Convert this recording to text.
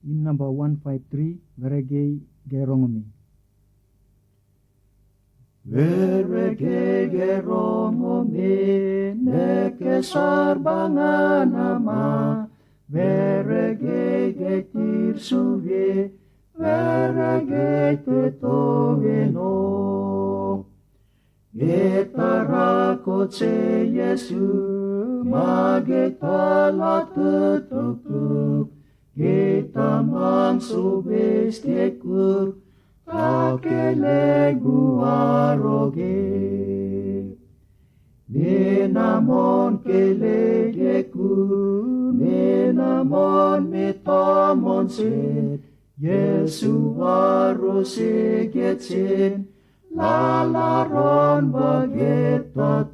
Hymn number 153, Verege Gerongomi. Verege gerongomi, neke sarbangan nama, verege getir suve, verege tetoveno. Getarakot se Yesu, magetala tetukup, geta mangsubes tekur, takelegu aroge. Nenamon kelegeku, nenamon metamon set, Yesu arose getsen, lalaron bageta